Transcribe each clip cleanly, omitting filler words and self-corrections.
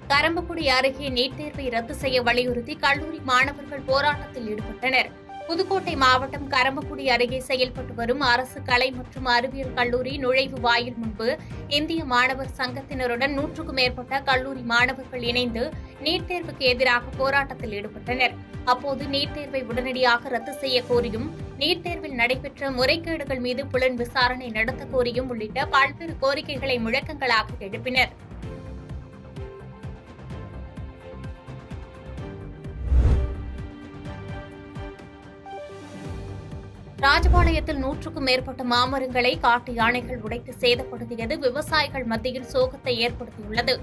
கரம்பக்குடி அருகே நீட் தேர்வை ரத்து செய்ய வலியுறுத்தி கல்லூரி மாணவர்கள் போராட்டத்தில் ஈடுபட்டனர். புதுக்கோட்டை மாவட்டம் கரம்பக்குடி அருகே செயல்பட்டு வரும் அரசு கலை மற்றும் அறிவியல் கல்லூரி நுழைவு வாயில் முன்பு இந்திய மாணவர் சங்கத்தினருடன் 100க்கும் மேற்பட்ட கல்லூரி மாணவர்கள் இணைந்து நீட் தேர்வுக்கு எதிராக போராட்டத்தில் ஈடுபட்டனர். அப்போது நீட் தேர்வை உடனடியாக ரத்து செய்ய கோரியும், நீட் தேர்வில் நடைபெற்ற முறைகேடுகள் மீது புலன் விசாரணை நடத்த கோரியும் உள்ளிட்ட பல்வேறு கோரிக்கைகளை முழக்கங்களாக எழுப்பினர். ராஜபாளையத்தில் 100க்கும் மேற்பட்ட மாமரங்களை காட்டு யானைகள் உடைத்து சேதப்படுத்தியது விவசாயிகள் மத்தியில் சோகத்தை ஏற்படுத்தியுள்ளது.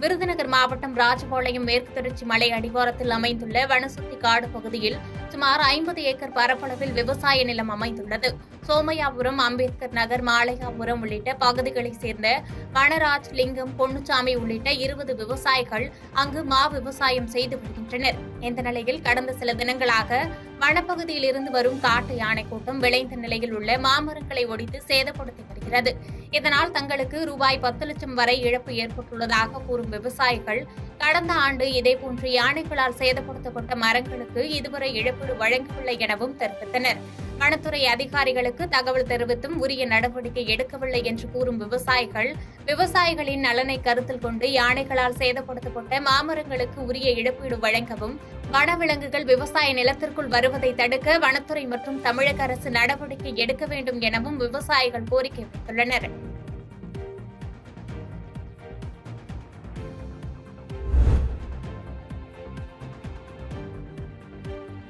விருதுநகர் மாவட்டம் ராஜபாளையம் மேற்கு தொடர்ச்சி மலை அடிவாரத்தில் அமைந்துள்ள வனசுத்தி காடு பகுதியில் சுமார் 50 ஏக்கர் பரப்பளவில் விவசாய நிலம் அமைந்துள்ளது. சோமையாபுரம், அம்பேத்கர் நகர், மாலையாபுரம் உள்ளிட்ட பகுதிகளைச் சேர்ந்த வனராஜ், லிங்கம், பொன்னுச்சாமி உள்ளிட்ட 20 விவசாயிகள் அங்கு மா விவசாயம் செய்து வருகின்றனர். இந்த நிலையில் கடந்த சில தினங்களாக வனப்பகுதியில் இருந்து வரும் காட்டு யானை கூட்டம் விளைந்த நிலையில் உள்ள மாமரங்களை ஒடித்து சேதப்படுத்தி வருகிறது. இதனால் தங்களுக்கு ரூபாய் 10 லட்சம் வரை இழப்பு ஏற்பட்டுள்ளதாக கூறும் விவசாயிகள், கடந்த ஆண்டு இதேபோன்று யானைகளால் சேதப்படுத்தப்பட்ட மரங்களுக்கு இதுவரை இழப்பீடு வழங்கவில்லை எனவும் தெரிவித்தனர். வனத்துறை அதிகாரிகளுக்கு தகவல் தெரிவித்தும் உரிய நடவடிக்கை எடுக்கவில்லை என்று கூறும் விவசாயிகள், விவசாயிகளின் நலனை கருத்தில் கொண்டு யானைகளால் சேதப்படுத்தப்பட்ட மாமரங்களுக்கு உரிய இழப்பீடு வழங்கவும், வனவிலங்குகள் விவசாய நிலத்திற்குள் வருவதை தடுக்க வனத்துறை மற்றும் தமிழக அரசு நடவடிக்கை எடுக்க வேண்டும் எனவும் விவசாயிகள் கோரிக்கை வைத்துள்ளனர்.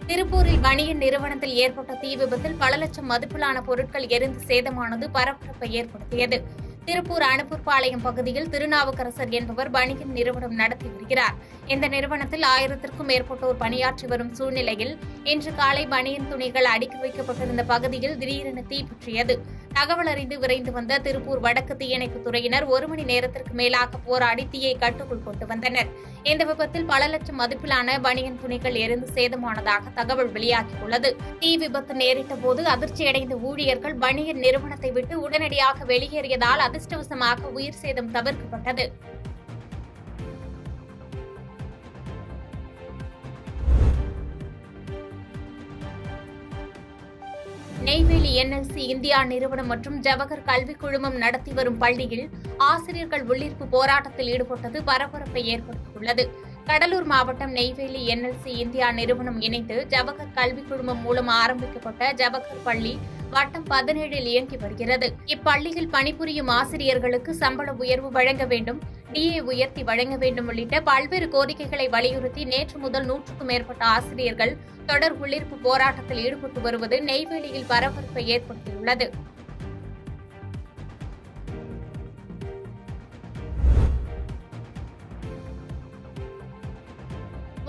திருப்பூரில் பனியன் நிறுவனத்தில் ஏற்பட்ட தீ விபத்தில் பல லட்சம் மதிப்பிலான பொருட்கள் எரிந்து சேதமானது பரபரப்பை ஏற்படுத்தியது. திருப்பூர் அனுப்பூர்பாளையம் பகுதியில் திருநாவுக்கரசர் என்பவர் பனியன் நிறுவனம் நடத்தி வருகிறார். இந்த நிறுவனத்தில் 1000க்கும் மேற்பட்டோர் பணியாற்றி வரும் சூழ்நிலையில் இன்று காலை பனியன் துணிகள் அடுக்கி வைக்கப்பட்டிருந்த பகுதியில் திடீரென தீப்பற்றியது. தகவல் அறிந்து விரைந்து வந்த திருப்பூர் வடக்கு தீயணைப்புத் துறையினர் 1 மணி நேரத்திற்கு மேலாக போராடி தீயை கட்டுக்குள் கொண்டு வந்தனர். இந்த விபத்தில் பல லட்சம் மதிப்பிலான பனியன் துணிகள் எரிந்து சேதமானதாக தகவல் வெளியாகியுள்ளது. தீ விபத்து நேரிட்ட போது அதிர்ச்சியடைந்த ஊழியர்கள் பனியன் நிறுவனத்தை விட்டு உடனடியாக வெளியேறியதால் அதிர்ஷ்டவசமாக உயிர் சேதம் தவிர்க்கப்பட்டது. நெய்வேலி என்எல்சி இந்தியா நிறுவனம் மற்றும் ஜவஹர் கல்விக் குழுமம் நடத்தி வரும் பள்ளியில் ஆசிரியர்கள் உள்ளிருப்பு போராட்டத்தில் ஈடுபட்டது பரபரப்பை ஏற்படுத்தியுள்ளது. கடலூர் மாவட்டம் நெய்வேலி என்எல்சி இந்தியா நிறுவனம் இணைந்து ஜவஹர் கல்விக் குழுமம் மூலம் ஆரம்பிக்கப்பட்ட ஜவஹர் பள்ளி வட்டம் 17 இயங்கி வருகிறது. இப்பள்ளியில் பணிபுரியும் ஆசிரியர்களுக்கு சம்பள உயர்வு வழங்க வேண்டும், டிஏ உயர்த்தி வழங்க வேண்டும் உள்ளிட்ட பல்வேறு கோரிக்கைகளை வலியுறுத்தி நேற்று முதல் 100க்கும் மேற்பட்ட ஆசிரியர்கள் தொடர் உள்ளிருப்பு போராட்டத்தில் ஈடுபட்டு வருவது நெய்வேலியில் பரபரப்பை ஏற்படுத்தியுள்ளது.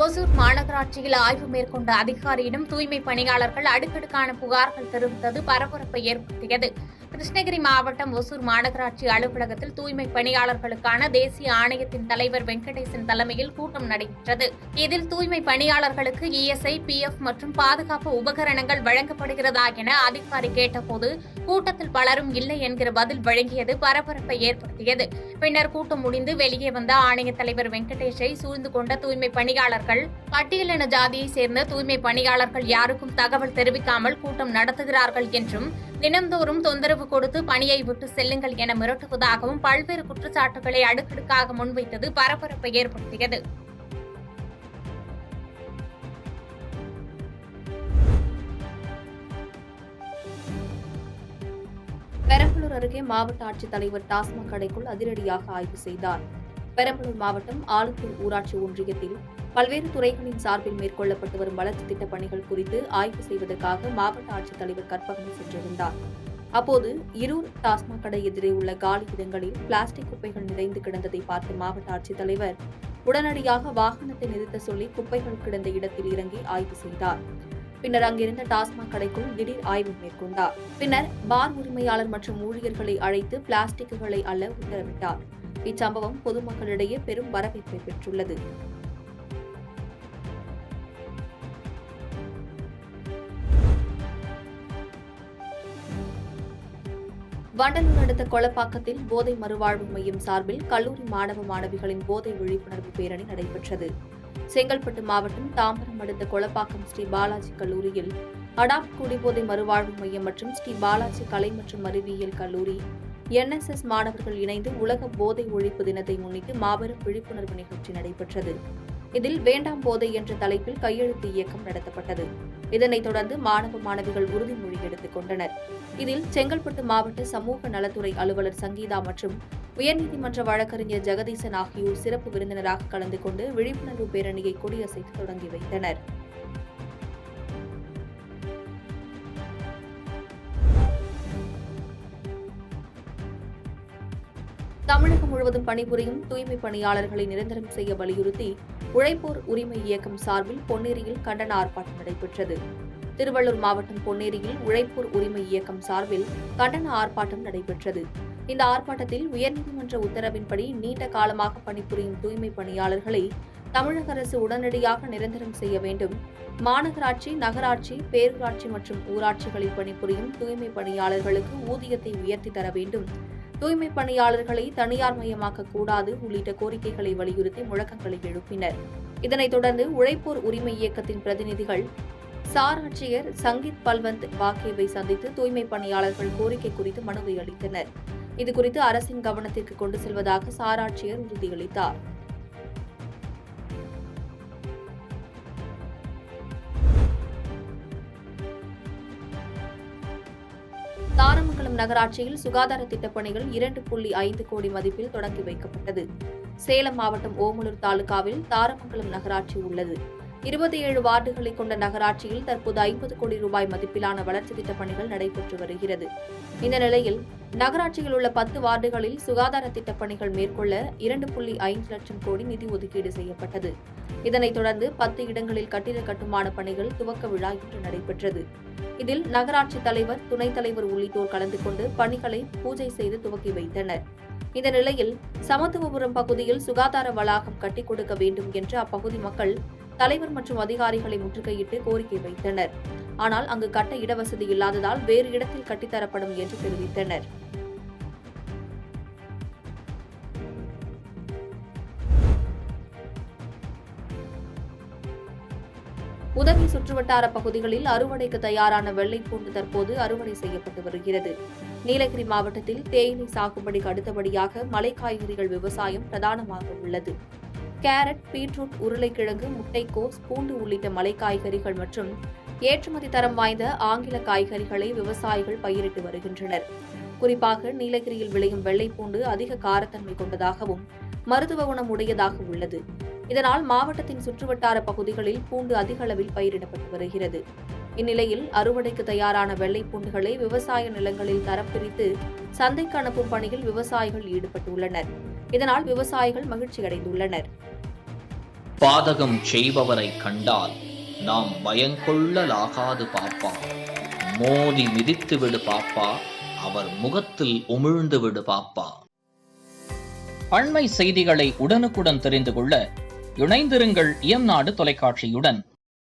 ஒசூர் மாநகராட்சியில் ஆய்வு மேற்கொண்ட அதிகாரியிடம் தூய்மை பணியாளர்கள் அடுக்கடுக்கான புகார்கள் தெரிவித்தது பரபரப்பை ஏற்படுத்தியது. கிருஷ்ணகிரி மாவட்டம் ஒசூர் மாநகராட்சி அலுவலகத்தில் தூய்மை பணியாளர்களுக்கான தேசிய ஆணையத்தின் தலைவர் வெங்கடேசன் தலைமையில் கூட்டம் நடைபெற்றது. இதில் தூய்மை பணியாளர்களுக்கு இஎஸ்ஐ, பிஎஃப் மற்றும் பாதுகாப்பு உபகரணங்கள் வழங்கப்படுகிறதா என அதிகாரி கேட்டபோது கூட்டத்தில் பலரும் இல்லை என்கிற பதில் வழங்கியது பரபரப்பை ஏற்படுத்தியது. பின்னர் கூட்டம் முடிந்து வெளியே வந்த ஆணைய தலைவர் வெங்கடேஷை சூழ்ந்து கொண்ட தூய்மை பணியாளர்கள், பட்டியலின ஜாதியை சேர்ந்த தூய்மை பணியாளர்கள் யாருக்கும் தகவல் தெரிவிக்காமல் கூட்டம் நடத்துகிறார்கள் என்றும், தினந்தோறும் தொந்தரவு கொடுத்து பணியை விட்டு செல்லுங்கள் என மிரட்டுவதாகவும் பல்வேறு குற்றச்சாட்டுகளை அடுக்கடுக்காக முன்வைத்தது பரபரப்பை ஏற்படுத்தியது. பெரம்பலூர் அருகே மாவட்ட ஆட்சித்தலைவர் டாஸ்மாக் கடைக்குள் அதிரடியாக ஆய்வு செய்தார். பெரம்பலூர் மாவட்டம் ஆலத்தூர் ஊராட்சி ஒன்றியத்தில் பல்வேறு துறைகளின் சார்பில் மேற்கொள்ளப்பட்டு வரும் வளர்ச்சித் திட்டப் பணிகள் குறித்து ஆய்வு செய்வதற்காக மாவட்ட ஆட்சித்தலைவர் கற்பகம் சென்றிருந்தார். அப்போது இருர் டாஸ்மாக் கடை எதிரே உள்ள காலி இடங்களில் பிளாஸ்டிக் குப்பைகள் நிறைந்து கிடந்ததை பார்த்த மாவட்ட ஆட்சித்தலைவர் உடனடியாக வாகனத்தை நிறுத்த சொல்லி குப்பைகள் கிடந்த இடத்தில் இறங்கி ஆய்வு செய்தார். பின்னர் அங்கிருந்த டாஸ்மாக் கடைக்குள் திடீர் ஆய்வு மேற்கொண்டார். பின்னர் பார் உரிமையாளர் மற்றும் ஊழியர்களை அழைத்து பிளாஸ்டிக்குகளை அள்ள உத்தரவிட்டார். இச்சம்பவம் பொதுமக்களிடையே பெரும் வரவேற்பை பெற்றுள்ளது. வண்டலூர் அடுத்த கொளப்பாக்கத்தில் போதை மறுவாழ்வு மையம் சார்பில் கல்லூரி மாணவ மாணவிகளின் போதை விழிப்புணர்வு பேரணி நடைபெற்றது. செங்கல்பட்டு மாவட்டம் தாம்பரம் அடுத்த கொளப்பாக்கம் ஸ்ரீ பாலாஜி கல்லூரியில் அடாப்ட் குடிபோதை மறுவாழ்வு மையம் மற்றும் ஸ்ரீ பாலாஜி கலை மற்றும் அறிவியல் கல்லூரி NSS மாணவர்கள் இணைந்து உலக போதை ஒழிப்பு தினத்தை முன்னிட்டு மாபெரும் விழிப்புணர்வு நிகழ்ச்சி நடைபெற்றது. இதில் வேண்டாம் போதை என்ற தலைப்பில் கையெழுத்து இயக்கம் நடத்தப்பட்டது. இதனைத் தொடர்ந்து மாணவ மாணவிகள் உறுதிமொழி எடுத்துக் கொண்டனர். இதில் செங்கல்பட்டு மாவட்ட சமூக நலத்துறை அலுவலர் சங்கீதா மற்றும் உயர்நீதிமன்ற வழக்கறிஞர் ஜெகதீசன் ஆகியோர் சிறப்பு விருந்தினராக கலந்து கொண்டு விழிப்புணர்வு பேரணியை கொடியசைத்து தொடங்கி வைத்தனர். தமிழகம் முழுவதும் பணிபுரியும் தூய்மை பணியாளர்களை நிரந்தரம் செய்ய வலியுறுத்தி உழைப்போர் உரிமை இயக்கம் சார்பில் பொன்னேரியில் கண்டன ஆர்ப்பாட்டம் நடைபெற்றது. திருவள்ளூர் மாவட்டம் பொன்னேரியில் உழைப்போர் உரிமை இயக்கம் சார்பில் கண்டன ஆர்ப்பாட்டம் நடைபெற்றது. இந்த ஆர்ப்பாட்டத்தில் உயர்நீதிமன்ற உத்தரவின்படி நீண்ட காலமாக பணிபுரியும் தூய்மை பணியாளர்களை தமிழக அரசு உடனடியாக நிரந்தரம் செய்ய வேண்டும், மாநகராட்சி, நகராட்சி, பேரூராட்சி மற்றும் ஊராட்சிகளில் பணிபுரியும் தூய்மை பணியாளர்களுக்கு ஊதியத்தை உயர்த்தி தர வேண்டும், தூய்மை பணியாளர்களை தனியார் மயமாக்கக்கூடாது உள்ளிட்ட கோரிக்கைகளை வலியுறுத்தி முழக்கங்களை எழுப்பினர். இதனைத் தொடர்ந்து உழைப்போர் உரிமை இயக்கத்தின் பிரதிநிதிகள் சார் ஆட்சியர் சங்கீத் பல்வந்த் வாக்கேவை சந்தித்து தூய்மை பணியாளர்கள் கோரிக்கை குறித்து மனுவை அளித்தனர். இதுகுறித்து அரசின் கவனத்திற்கு கொண்டு செல்வதாக சார் ஆட்சியர் உறுதியளித்தார். தாரமங்கலம் நகராட்சியில் சுகாதார திட்டப் பணிகள் 2.5 கோடி மதிப்பில் தொடங்கி வைக்கப்பட்டது. சேலம் மாவட்டம் ஓமலூர் தாலுகாவில் தாரமங்கலம் நகராட்சி உள்ளது. 27 வார்டுகளை கொண்ட நகராட்சியில் தற்போது 50 கோடி ரூபாய் மதிப்பிலான வளர்ச்சி திட்டப் பணிகள் நடைபெற்று வருகிறது. இந்த நிலையில் நகராட்சியில் உள்ள 10 வார்டுகளில் சுகாதார திட்டப் பணிகள் மேற்கொள்ள 2.5 லட்சம் கோடி நிதி ஒதுக்கீடு செய்யப்பட்டது. இதனைத் தொடர்ந்து 10 இடங்களில் கட்டிட கட்டுமான பணிகள் துவக்க விழா இன்று நடைபெற்றது. இதில் நகராட்சி தலைவர், துணைத் தலைவர் உள்ளிட்டோர் கலந்து கொண்டு பணிகளை பூஜை செய்து துவக்கி வைத்தனர். இந்த நிலையில் சமத்துவபுரம் பகுதியில் சுகாதார வளாகம் கட்டிக் கொடுக்க வேண்டும் என்று அப்பகுதி மக்கள் தலைவர் மற்றும் அதிகாரிகளை முற்றுகையிட்டு கோரிக்கை வைத்தனர். ஆனால் அங்கு கட்ட இடவசதி இல்லாததால் வேறு இடத்தில் கட்டித்தரப்படும் என்று தெரிவித்தனர். உதகை சுற்றுவட்டார பகுதிகளில் அறுவடைக்கு தயாரான வெள்ளைப்பூண்டு தற்போது அறுவடை செய்யப்பட்டு வருகிறது. நீலகிரி மாவட்டத்தில் தேயிலை சாகுபடிக்கு அடுத்தபடியாக மலை காய்கறிகள் விவசாயம் பிரதானமாக உள்ளது. கேரட், பீட்ரூட், உருளைக்கிழங்கு, முட்டைக்கோஸ், பூண்டு உள்ளிட்ட மலை காய்கறிகள் மற்றும் ஏற்றுமதி தரம் வாய்ந்த ஆங்கில காய்கறிகளை விவசாயிகள் பயிரிட்டு வருகின்றனர். குறிப்பாக நீலகிரியில் விளையும் வெள்ளைப்பூண்டு அதிக காரத்தன்மை கொண்டதாகவும் மருத்துவ குணம் உடையதாக உள்ளது. இதனால் மாவட்டத்தின் சுற்றுவட்டார பகுதிகளில் பூண்டு அதிக அளவில் பயிரிடப்பட்டு வருகிறது. இந்நிலையில் அறுவடைக்கு தயாரான வெள்ளை பூண்டுகளை விவசாய நிலங்களில் தரம் பிரித்து சந்தைக்கு அனுப்பும் பணியில் விவசாயிகள் ஈடுபட்டுள்ளனர். இதனால் விவசாயிகள் மகிழ்ச்சியடைந்துள்ளனர். பாதகம் செய்பவரை கண்டால் நாம் பயங்கொள்ளலாகாது பாப்பா, மோதி மிதித்து விடு பாப்பா, அவர் முகத்தில் உமிழ்ந்து விடு பாப்பா. அண்மை செய்திகளை உடனுக்குடன் தெரிந்து கொள்ள இணைந்திருங்கள் இயம்நாடு தொலைக்காட்சியுடன்.